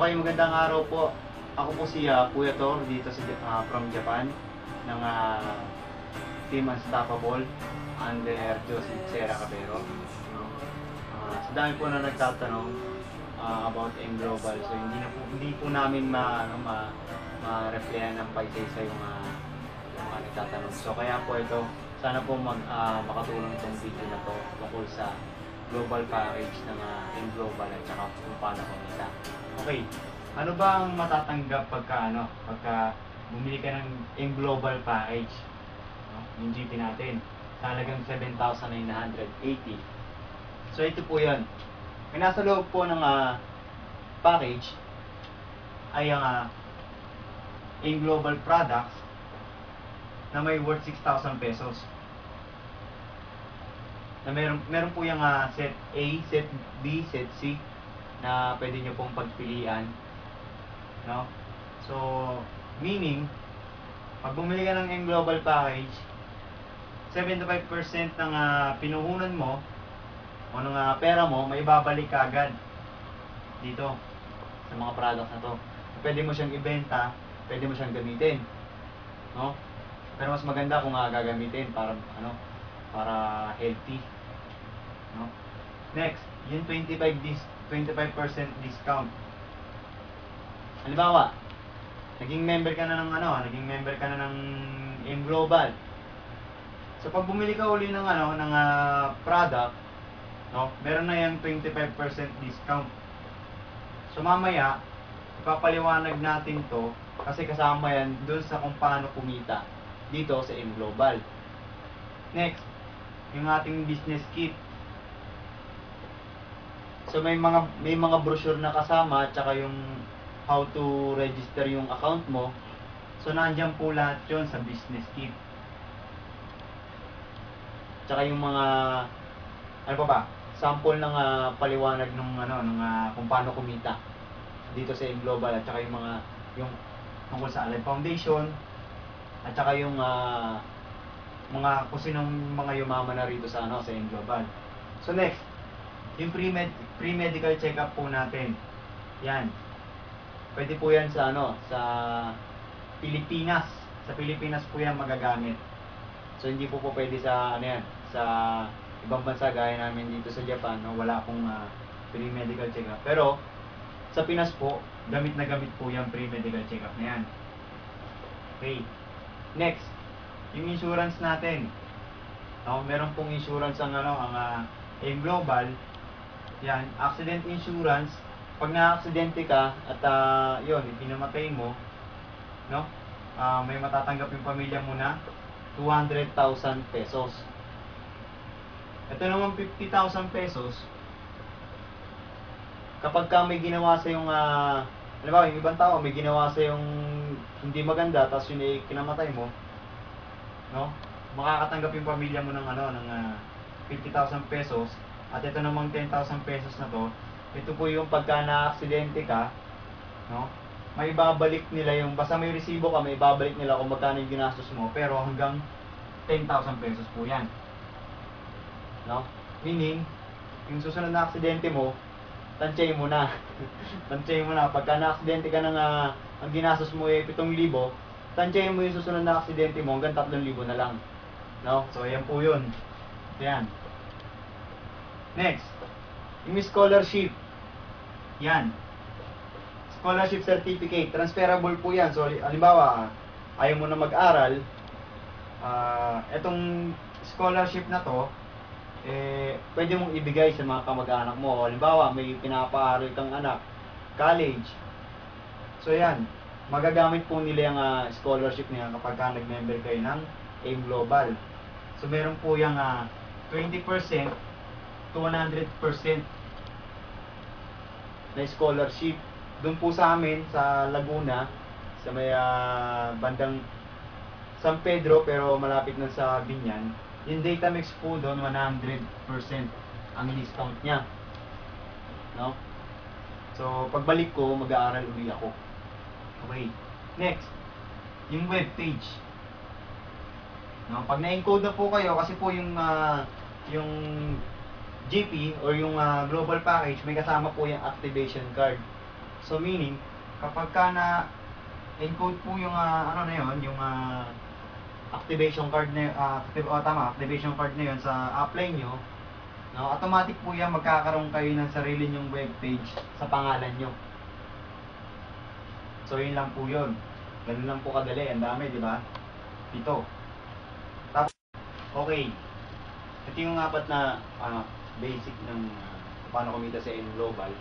Okay, magandang araw po. Ako po si Kuya Tor dito from Japan ng Team Unstoppable under Joseph Serra Cabero. Sa dami po na nagtatanong about M Global. So hindi po namin ma-replyan ng paisa-isa yung mga nagtatanong. So kaya po ito, sana po makatulong itong video na to tungkol sa global package ng M Global at saka kung paano kumita. Okay, ano ba ang matatanggap pagka bumili ka ng M Global package? Yung GP natin, sa halagang 7,980. So ito po yan. May nasa loob po ng package ay ang M Global products na may worth 6,000 pesos. Na meron po yung set A, set B, set C na pwede nyo pong pagpilian, no? So, meaning, pag bumili ka ng M Global package, 75% ng pinuhunan mo o ng pera mo, may babalik ka agad dito sa mga products na to. Pwede mo siyang ibenta, pwede mo siyang gamitin, no? Pero mas maganda kung gagamitin para para healthy, no? Next, yung 25% discount. Halimbawa, naging member ka na ng M Global. So pag bumili ka uli ng product, no, meron na yung 25% discount. So mamaya ipapaliwanag natin to kasi kasama yan dun sa kung paano kumita dito sa M Global. Next, yung ating business kit. So may mga brochure na kasama at saka yung how to register yung account mo. So nandiyan po lahat 'yon sa business kit. Tsaka yung mga sample ng paliwanag ng kung paano kumita dito sa M Global at saka yung tungkol sa Allied Foundation at saka yung mga kung sinong mga yumaman na rito sa sa M Global. So next, yung pre-medical check-up po natin. Yan. Pwede po yan sa sa Pilipinas. Sa Pilipinas po yan magagamit. So hindi po pwede sa sa ibang bansa gaya namin dito sa Japan, no? Wala akong pre-medical check-up. Pero sa Pinas po, gamit na gamit po yung pre-medical check-up na yan. Okay. Next, yung insurance natin. No, meron pong insurance ang M Global. Yan, accident insurance. Pag na-aksidente ka at yun, ipinamatay mo, no? May matatanggap yung pamilya mo na 200,000 pesos. Ito naman 50,000 pesos. Kapag ka may ginawa sa yung halimbawa, yung ibang tao may ginawa sa yung hindi maganda tapos yun ay kinamatay mo, no? Makakatanggap yung pamilya mo ng 50,000 pesos. At ito namang 10,000 pesos na to, ito po yung pagka na-aksidente ka, no? May babalik nila yung, basta may resibo ka, may babalik nila kung magkano yung ginastos mo, pero hanggang 10,000 pesos po yan, no? Meaning, yung susunod na aksidente mo, tansyahin mo na. Tansyahin mo na. Pagka na-aksidente ka ang ginastos mo ay 7,000, tansyahin mo yung susunod na aksidente mo hanggang 3,000 na lang, no? So, ayan po yun. Ayan. Next, yung scholarship. Yan. Scholarship certificate. Transferable po yan. So, halimbawa, ayaw mo na mag-aral, etong scholarship na to, pwede mong ibigay sa mga kamag-anak mo. Halimbawa, may pinapaaral kang anak, college. So, yan. Magagamit po nila yung scholarship niya kapag nag-member kayo ng M Global. So, meron po yung 20% to 100% na scholarship. Doon po sa amin sa Laguna, sa may bandang San Pedro, pero malapit na sa Binyan, yung data mix po doon 100% ang discount niya, no? So pagbalik ko, mag-aaral uli ako. Okay, next, yung web page, no? Pag na-encode na po kayo, kasi po yung GP or yung global package, may kasama po yung activation card. So meaning, kapag ka na encode po yung ano na yun, yung activation card na activation card na yun sa apply nyo, no, automatic po yan magkakaroon kayo ng sarili nyong web page sa pangalan nyo. So yun lang po yun. Ganun lang po kadali. Ang dami, di ba? Ito. Tapos, okay. Ito yung apat na basic ng paano kumita sa Global.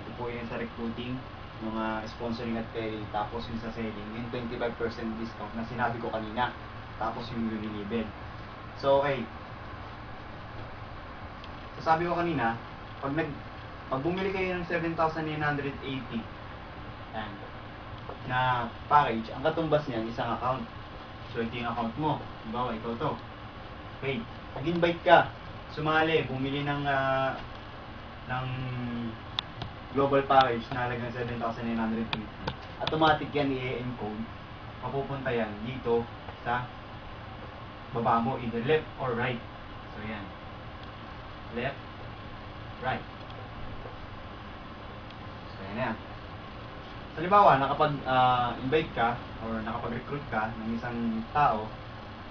Ito po yung sa recruiting, yung sponsoring at pairing, tapos yung sa selling, yung 25% discount na sinabi ko kanina, tapos yung Unilabel. So okay, so sabi ko kanina, pag bumili kayo ng 7,980 yan, na package, ang katumbas niyan isang account. So ito yung account mo, halimbawa ikaw to. Okay, nag-invite ka, sumali, bumili ng global package na halagang 7,980. Automatic yan i-encode. Mapupunta yan dito sa baba mo, either left or right. So yan. Left, right. So yan yan. So halimbawa, nakapag-invite ka or nakapag-recruit ka ng isang tao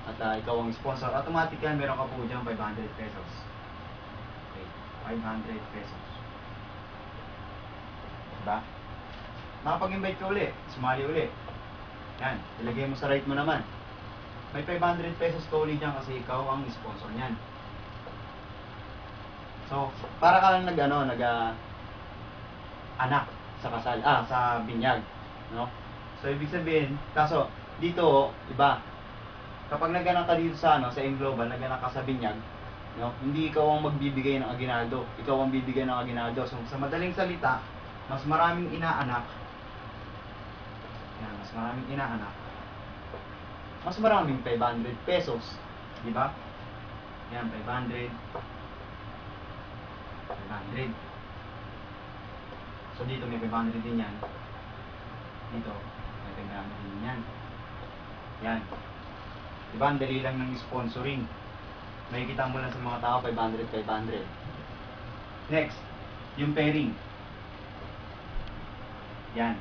at ikaw ang sponsor, automatic yan, meron ka po dyan 500 pesos. Okay, 500 pesos. Diba? Nakapag-invite ka uli, sumali uli. Yan, ilagay mo sa right mo naman. May 500 pesos ka uli dyan kasi ikaw ang sponsor niyan. So, para ka lang anak sa kasal, sa binyag, no? So, ibig sabihin, kaso dito, iba. Kapag naganak ka dito sa sa Global, naganak ka sa binyag, no? Hindi ikaw ang magbibigay ng aginaldo, ikaw ang bibigay ng aginaldo. So, sa madaling salita, mas maraming inaanak. Yan, mas maraming inaanak. Mas maraming 500 pesos, di ba? Yan, 500. 500. So dito may 500 din yan. Dito may 500 din yan. Yan. Diba, ang dali lang ng sponsoring. Makikita mo lang sa mga tao 500, 500. Next, yung pairing. Yan.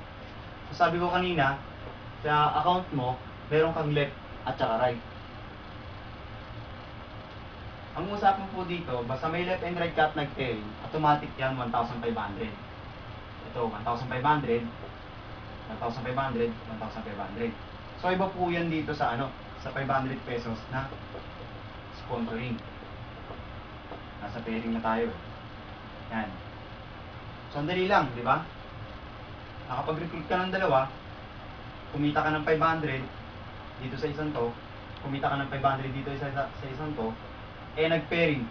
So sabi ko kanina, sa account mo, meron kang left at saka right. Ang usapan po dito, basta may left and right ka at nag-pairing, automatic yan 1,500. Ito, 1,500, 1,500, 1,500. So iba po yan dito sa sa 500 pesos na sponsoring. Nasa pairing na tayo. Yan. So ang dali lang, di ba? Nakapag-recruit ka ng dalawa, kumita ka ng 500 dito sa isang to, kumita ka ng 500 dito sa isang to, nag-pairing,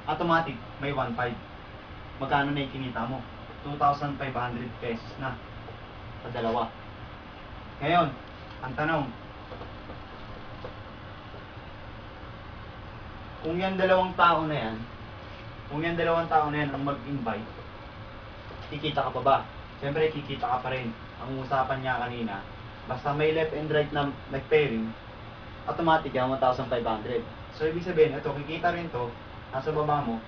automatic may 1,500. Magkano na ikinita mo? 2,500 pesos na sa dalawa. Ngayon, ang tanong, kung yan dalawang tao na yan ang mag-invite, kikita ka pa ba? Siyempre kikita ka pa rin. Ang usapan niya kanina, basta may left and right na nag-pairing, automatic yan 1,500. So ibig sabihin, ito kikita rin to, nasa baba mo,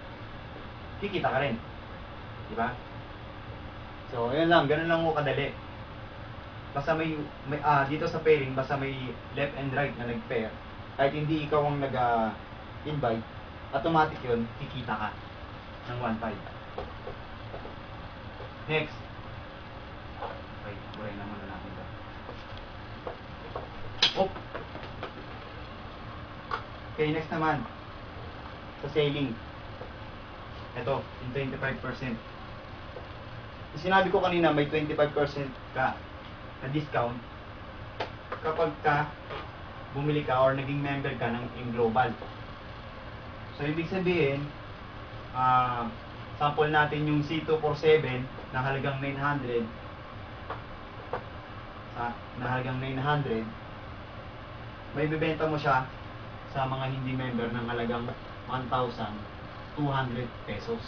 kikita ka rin. Diba? So yun lang, ganun lang mo kadali. Basta may dito sa pairing, basta may left and right na nag-pair, kahit hindi ikaw ang nag-invite, automatic yun, kikita ka ng 1,500. Next. Okay, buhay naman na natin ito. Oh! Okay, next naman. Sa selling. Ito, yung 25%. Yung sinabi ko kanina, may 25% ka na discount kapag bumili ka or naging member ka ng Global. So, ibig sabihin, sample natin yung C247 na halagang 900, may bibenta mo siya sa mga hindi member ng halagang 1,200 pesos.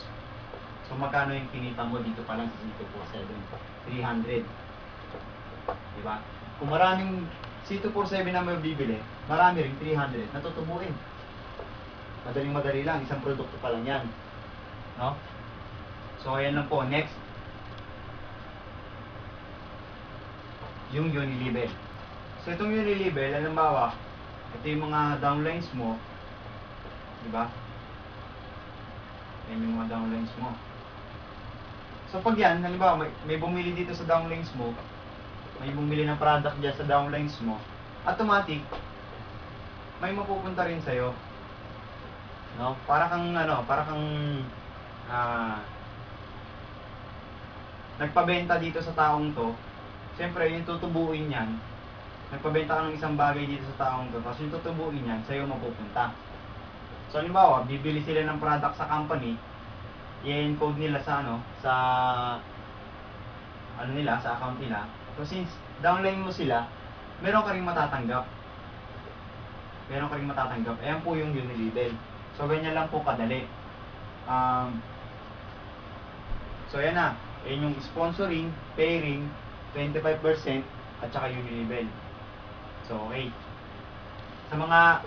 So magkano yung kinita mo dito pa lang sa C247? 300. Diba? Kung maraming C247 na mabibili, marami ring 300 natutubuin. Madaling-madali lang, isang produkto pa lang yan. No? So ayan lang po, next. yung Unilabel. So itong Unilabel, halimbawa, ito yung mga downlines mo, di ba? Yan yung mga downlines mo. So pag yan, halimbawa, may bumili dito sa downlines mo, may bumili ng product dyan sa downlines mo, automatic, may mapupunta rin sa'yo. No? Para kang, nagpabenta dito sa taong to, siyempre, yung tutubuin yan, nagpabenta ka ng isang bagay dito sa taong to, tapos yung tutubuin yan, sa'yo mapupunta. So, halimbawa, bibili sila ng product sa company, i-encode nila sa sa account nila. So, since downline mo sila, meron ka rin matatanggap. Ayan po yung Unilabel. So, ganyan lang po kadali. So, ayan na. Ayan yung sponsoring, pairing, 25%, at saka Unilabel. So, okay. Sa mga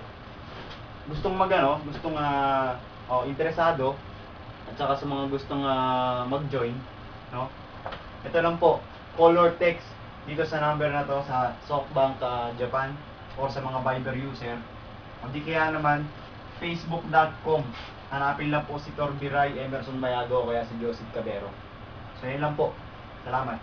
gustong interesado, at saka sa mga gustong mag-join, no? Ito lang po, color text dito sa number na to sa SoftBank Japan or sa mga Viber user. O di kaya naman facebook.com. Hanapin lang po si Torbiray, Emerson Bayago o kaya si Joseph Cabero. So yun lang po. Salamat.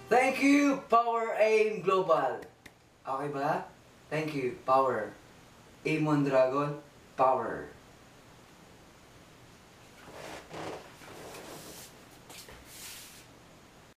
Thank you, Power Aim Global. Okay ba? Thank you, Power. Aim Mondragon, Power.